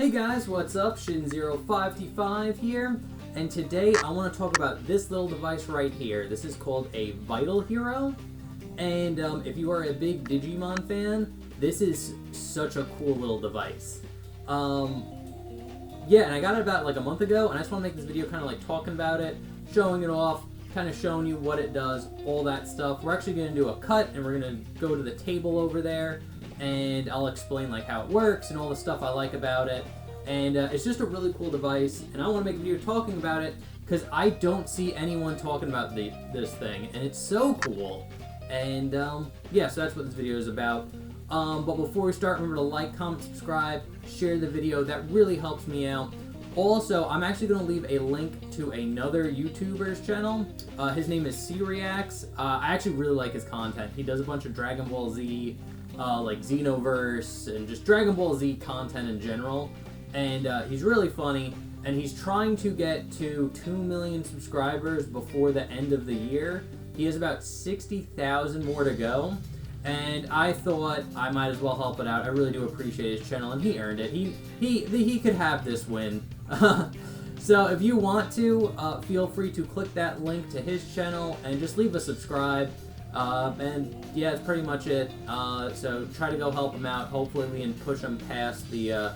Hey guys, what's up? Shin05T5 here, and today I want to talk about this little device right here. This is called a Vital Hero, and if you are a big Digimon fan, this is such a cool little device. Yeah, and I got it about like a month ago, and I just want to make this video kind of like talking about it, showing it off, kind of showing you what it does, all that stuff. We're actually going to do a cut, and we're going to go to the table over there, and I'll explain like how it works and all the stuff I like about it. And it's just a really cool device, and I want to make a video talking about it because I don't see anyone talking about this thing, and it's so cool. And yeah, so that's what this video is about. But before we start, remember to like, comment, subscribe, share the video. That really helps me out. Also, I'm actually going to leave a link to another YouTuber's channel. His name is SeeReax. I actually really like his content. He does a bunch of Dragon Ball Z, like Xenoverse, and just Dragon Ball Z content in general. And he's really funny, and he's trying to get to 2 million subscribers before the end of the year. He has about 60,000 more to go, and I thought I might as well help it out. I really do appreciate his channel, and he earned it. He could have this win. So if you want to, feel free to click that link to his channel and just leave a subscribe. And yeah, that's pretty much it. So try to go help him out. Hopefully we can push him past the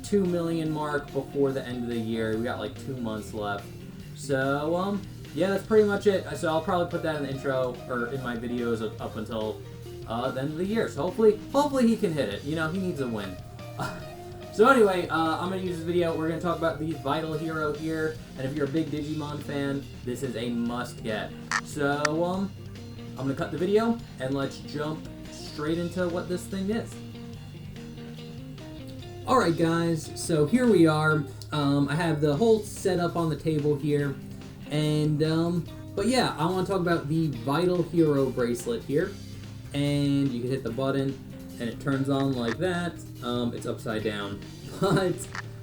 2 million mark before the end of the year. We got like 2 months left. So yeah, that's pretty much it. So I'll probably put that in the intro or in my videos up until the end of the year. So hopefully he can hit it. You know, he needs a win. So anyway, I'm going to use this video. We're going to talk about the Vital Hero here. And if you're a big Digimon fan, this is a must get. So I'm going to cut the video and let's jump straight into what this thing is. Alright guys, so here we are. I have the whole setup on the table here. And, but yeah, I want to talk about the Vital Hero bracelet here. And you can hit the button, and it turns on like that. It's upside down. But,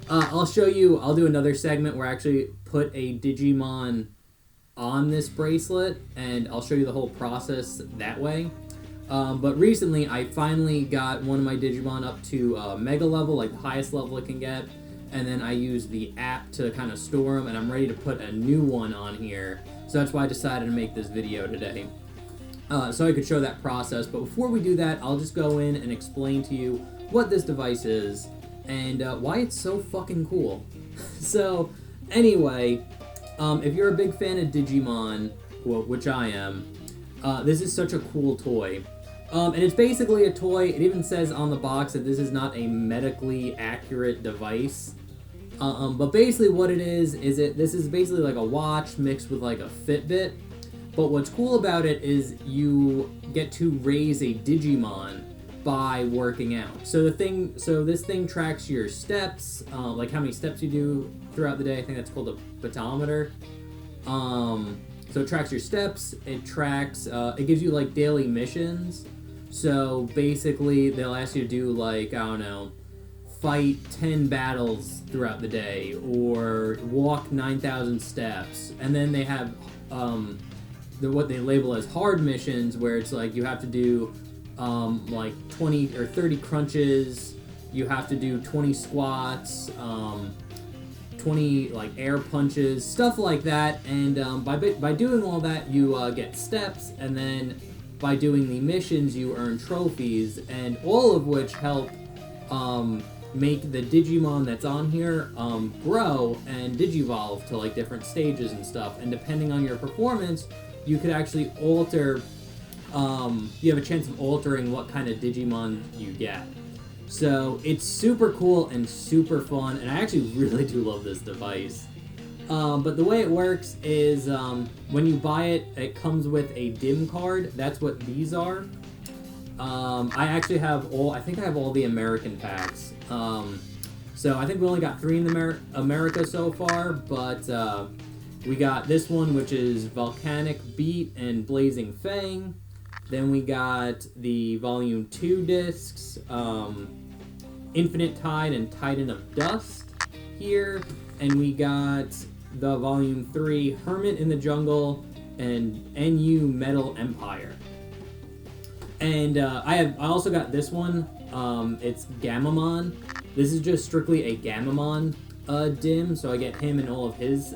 I'll show you, I'll do another segment where I actually put a Digimon on this bracelet, and I'll show you the whole process that way. But recently, I finally got one of my Digimon up to Mega level, like the highest level it can get, and then I used the app to kind of store them, and I'm ready to put a new one on here, so that's why I decided to make this video today, so I could show that process. But before we do that, I'll just go in and explain to you what this device is, and why it's so fucking cool. So, anyway, if you're a big fan of Digimon, well, which I am, this is such a cool toy. And it's basically a toy. It even says on the box that this is not a medically accurate device. But basically what it is this is basically like a watch mixed with like a Fitbit. But what's cool about it is you get to raise a Digimon by working out. So this thing tracks your steps, like how many steps you do throughout the day. I think that's called a pedometer. So it tracks your steps, it tracks, it gives you like daily missions. So basically they'll ask you to do like, I don't know, fight 10 battles throughout the day or walk 9,000 steps. And then they have what they label as hard missions, where it's like you have to do like 20 or 30 crunches, you have to do 20 squats, 20 like air punches, stuff like that. And by doing all that, you get steps, and then by doing the missions, you earn trophies, and all of which help make the Digimon that's on here grow and digivolve to like different stages and stuff. And depending on your performance, you could actually alter. You have a chance of altering what kind of Digimon you get. So it's super cool and super fun, and I actually really do love this device. But the way it works is when you buy it, it comes with a DIM card. That's what these are. I actually have I think I have all the American packs. So I think we only got 3 in America so far, but we got this one, which is Volcanic Beat and Blazing Fang. Then we got the Volume 2 discs, Infinite Tide and Titan of Dust here. And we got the Volume 3, Hermit in the Jungle, and NU Metal Empire. And I also got this one. It's Gamamon, This is just strictly a Gamamon dim, so I get him and all of his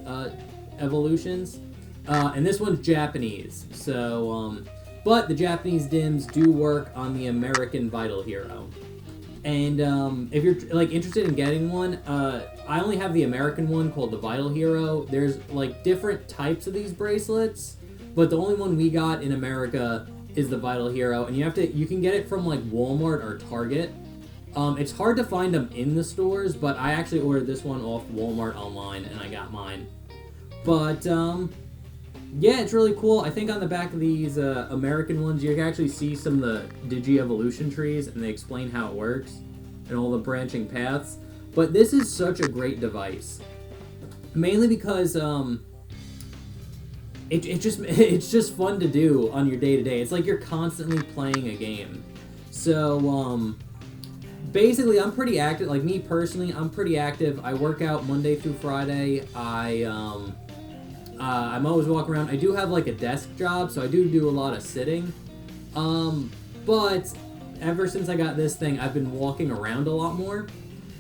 evolutions. And this one's Japanese, so, but the Japanese dims do work on the American Vital Hero. And if you're like interested in getting one, I only have the American one called the Vital Hero. There's like different types of these bracelets, but the only one we got in America is the Vital Hero, and you can get it from like Walmart or Target. It's hard to find them in the stores, but I actually ordered this one off Walmart online, and I got mine. But yeah, it's really cool. I think on the back of these American ones, you can actually see some of the Digi-Evolution trees, and they explain how it works and all the branching paths. But this is such a great device, mainly because it's just fun to do on your day-to-day. It's like you're constantly playing a game. So basically, I'm pretty active. Like me personally, I'm pretty active. I work out Monday through Friday. I'm always walking around. I do have like a desk job, so I do a lot of sitting. But ever since I got this thing, I've been walking around a lot more.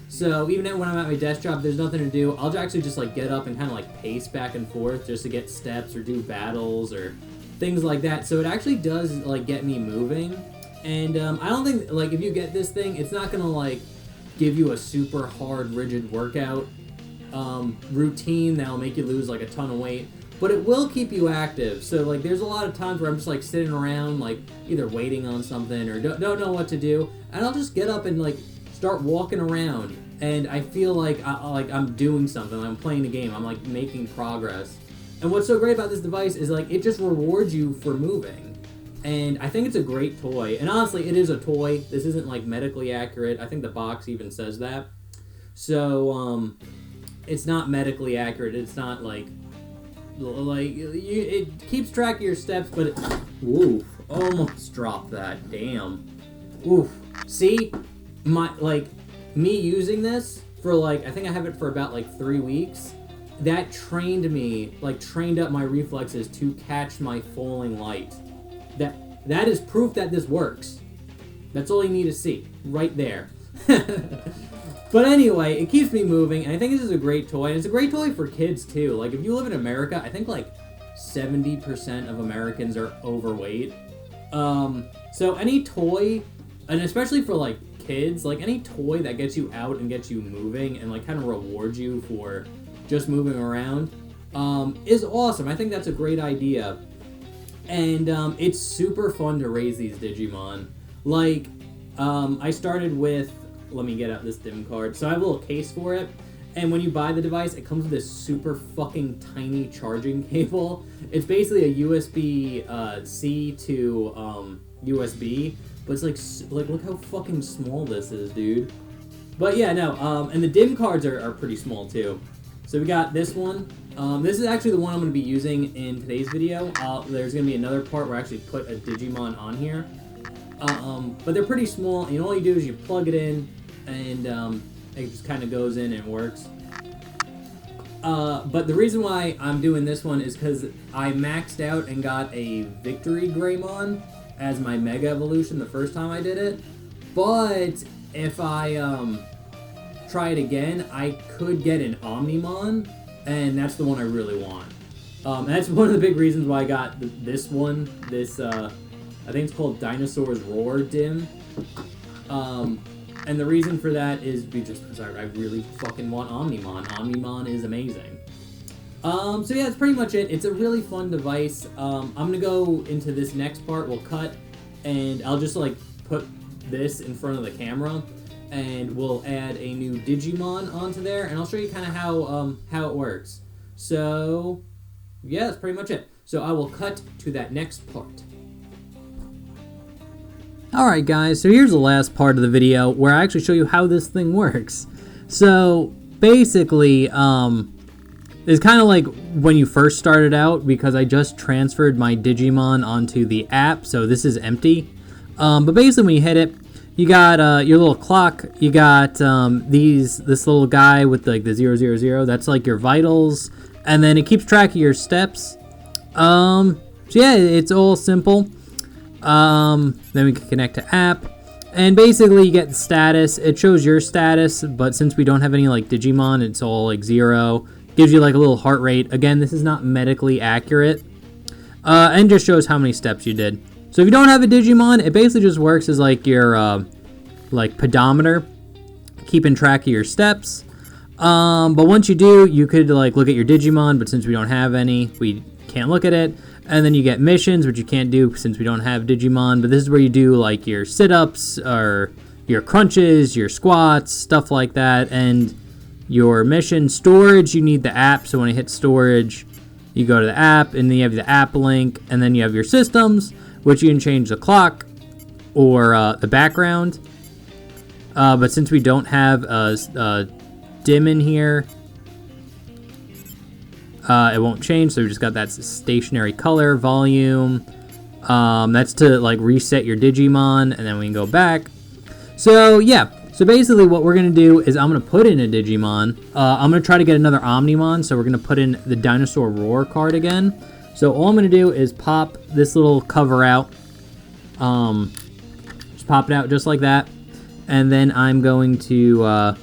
So even when I'm at my desk job, there's nothing to do. I'll actually just like get up and kind of like pace back and forth just to get steps or do battles or things like that. So it actually does like get me moving. And I don't think like if you get this thing, it's not gonna like give you a super hard, rigid workout routine that'll make you lose like a ton of weight, but it will keep you active. So like there's a lot of times where I'm just like sitting around like either waiting on something or don't know what to do, and I'll just get up and like start walking around, and I feel like I'm doing something. I'm playing a game. I'm like making progress. And what's so great about this device is like it just rewards you for moving. And I think it's a great toy. And honestly, it is a toy. This isn't like medically accurate. I think the box even says that. So it's not medically accurate. It's not like it keeps track of your steps, but it, oof, almost dropped that. Damn. Oof. See, me using this for like, I think I have it for about like 3 weeks. That trained up my reflexes to catch my falling light. That is proof that this works. That's all you need to see right there. But anyway, it keeps me moving, and I think this is a great toy, and it's a great toy for kids too. Like if you live in America, I think like 70% of Americans are overweight. So any toy, and especially for like kids, like any toy that gets you out and gets you moving and like kind of rewards you for just moving around, is awesome. I think that's a great idea. And it's super fun to raise these Digimon. Like, I started with, let me get out this dim card. So I have a little case for it, and when you buy the device, it comes with this super fucking tiny charging cable. It's basically a USB-C to USB, but it's like look how fucking small this is, dude. But yeah, no, and the dim cards are pretty small too. So we got this one. This is actually the one I'm going to be using in today's video. There's going to be another part where I actually put a Digimon on here. But they're pretty small, and all you do is you plug it in, and it just kind of goes in and works. But the reason why I'm doing this one is because I maxed out and got a Victory Greymon as my Mega Evolution the first time I did it. But if I try it again, I could get an Omnimon, and that's the one I really want. And that's one of the big reasons why I got this one. This, I think it's called Dinosaur's Roar Dim. And the reason for that is just because I really fucking want Omnimon. Omnimon is amazing. So yeah, that's pretty much it. It's a really fun device. I'm gonna go into this next part. We'll cut, and I'll just like put this in front of the camera, and we'll add a new Digimon onto there, and I'll show you kind of how it works. So yeah, that's pretty much it. So I will cut to that next part. Alright guys, so here's the last part of the video where I actually show you how this thing works. So basically, it's kind of like when you first started out, because I just transferred my Digimon onto the app, so this is empty. But basically when you hit it, you got your little clock, you got this little guy with like the 000, that's like your vitals, and then it keeps track of your steps. So yeah, it's all simple. Then we can connect to app, And basically you get the status. It shows your status, but since we don't have any like Digimon, it's all like 0. Gives you like a little heart rate. Again, this is not medically accurate. And just shows how many steps you did. So if you don't have a Digimon, it basically just works as like your like pedometer, keeping track of your steps. But once you do, you could like look at your Digimon, but since we don't have any, we can't look at it. And then you get missions, which you can't do since we don't have Digimon. But this is where you do like your sit-ups or your crunches, your squats, stuff like that. And your mission storage, you need the app. So when I hit storage, you go to the app, and then you have the app link, and then you have your systems, which you can change the clock or the background. But since we don't have a dim in here, it won't change, so we just got that stationary color, volume. That's to like reset your Digimon, and then we can go back. So yeah, so basically what we're gonna do is I'm gonna put in a Digimon. I'm gonna try to get another Omnimon, so we're gonna put in the Dinosaur Roar card again. So all I'm gonna do is pop this little cover out. Just pop it out just like that. And then I'm going to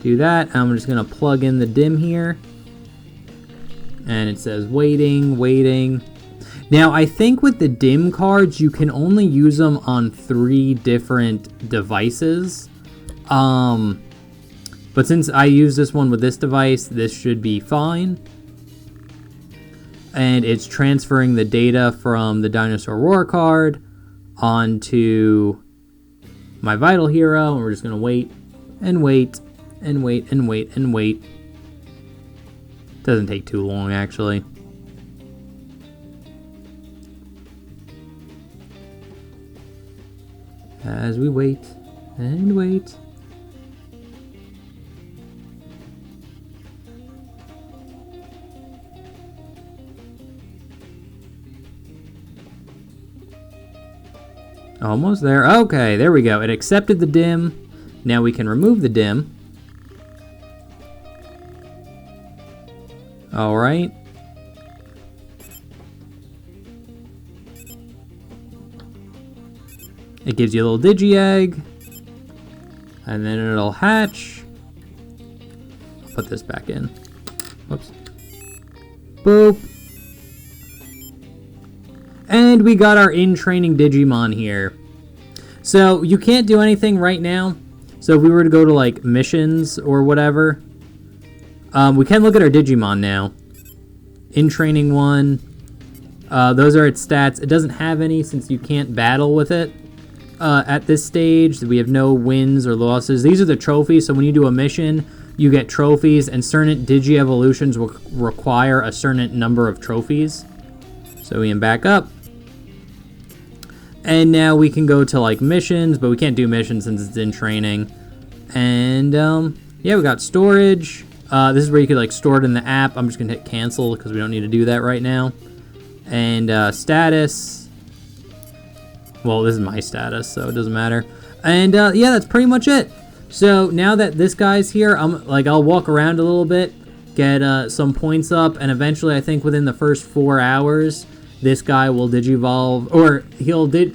do that. I'm just gonna plug in the dim here. And it says waiting, waiting. Now, I think with the dim cards, you can only use them on 3 different devices. But since I use this one with this device, this should be fine. And it's transferring the data from the Dinosaur Roar card onto my Vital Hero. And we're just gonna wait and wait and wait and wait and wait. Doesn't take too long, actually. As we wait and wait. Almost there. Okay, there we go. It accepted the dim. Now we can remove the dim. All right. It gives you a little Digi-Egg. And then it'll hatch. I'll put this back in. Whoops. Boop. And we got our in-training Digimon here. So you can't do anything right now. So if we were to go to like missions or whatever, we can look at our Digimon now. In training 1. Those are its stats. It doesn't have any since you can't battle with it at this stage. We have no wins or losses. These are the trophies. So when you do a mission, you get trophies, and certain Digi-Evolutions will require a certain number of trophies. So we can back up. And now we can go to like missions, but we can't do missions since it's in training. And yeah, we got storage. This is where you could like store it in the app. I'm just gonna hit cancel because we don't need to do that right now. And status. Well, this is my status, so it doesn't matter. And yeah, that's pretty much it. So now that this guy's here, I'll walk around a little bit, get some points up, and eventually I think within the first 4 hours, this guy will Digivolve, or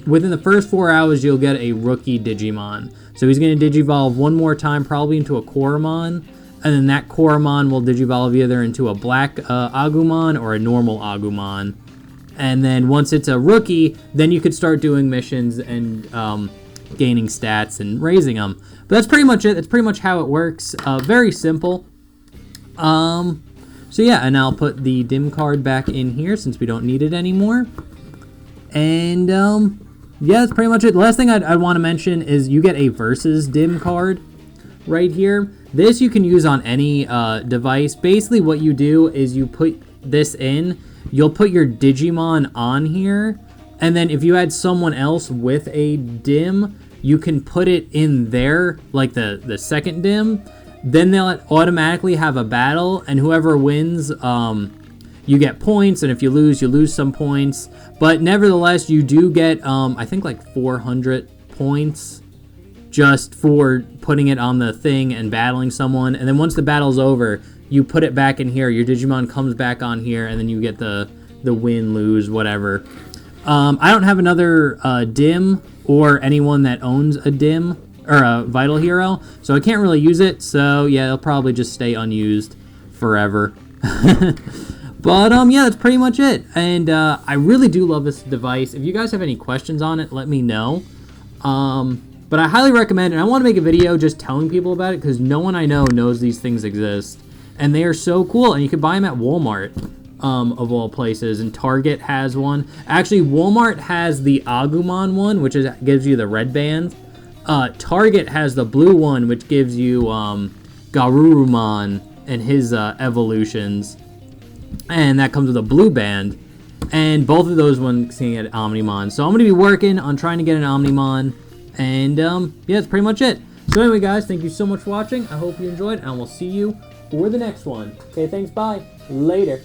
within the first 4 hours, you'll get a rookie Digimon. So he's gonna Digivolve one more time, probably into a Koromon. And then that Koromon will Digivolve either into a black Agumon or a normal Agumon. And then once it's a rookie, then you could start doing missions and gaining stats and raising them. But that's pretty much it. That's pretty much how it works. Very simple. So yeah, and I'll put the dim card back in here since we don't need it anymore. And yeah, that's pretty much it. The last thing I'd want to mention is you get a versus dim card right here. This you can use on any device. Basically what you do is you put this in, you'll put your Digimon on here, and then if you had someone else with a dim, you can put it in there, like the second dim. Then they'll automatically have a battle, and whoever wins, you get points, and if you lose some points. But nevertheless, you do get, I think like 400 points just for putting it on the thing and battling someone. And then once the battle's over, you put it back in here, your Digimon comes back on here, and then you get the win, lose, whatever. I don't have another dim or anyone that owns a dim or a vital hero, so I can't really use it. So yeah, it'll probably just stay unused forever. But yeah, that's pretty much it. And I really do love this device. If you guys have any questions on it, let me know. But I highly recommend, and I want to make a video just telling people about it because no one I know knows these things exist, and they are so cool. And you can buy them at Walmart, of all places, and Target has one. Actually, Walmart has the Agumon one, which gives you the red band. Target has the blue one, which gives you Garurumon and his evolutions, and that comes with a blue band. And both of those ones can get Omnimon. So I'm going to be working on trying to get an Omnimon. And yeah, that's pretty much it. So anyway, guys, thank you so much for watching. I hope you enjoyed, and we'll see you for the next one. Okay, thanks, bye. Later.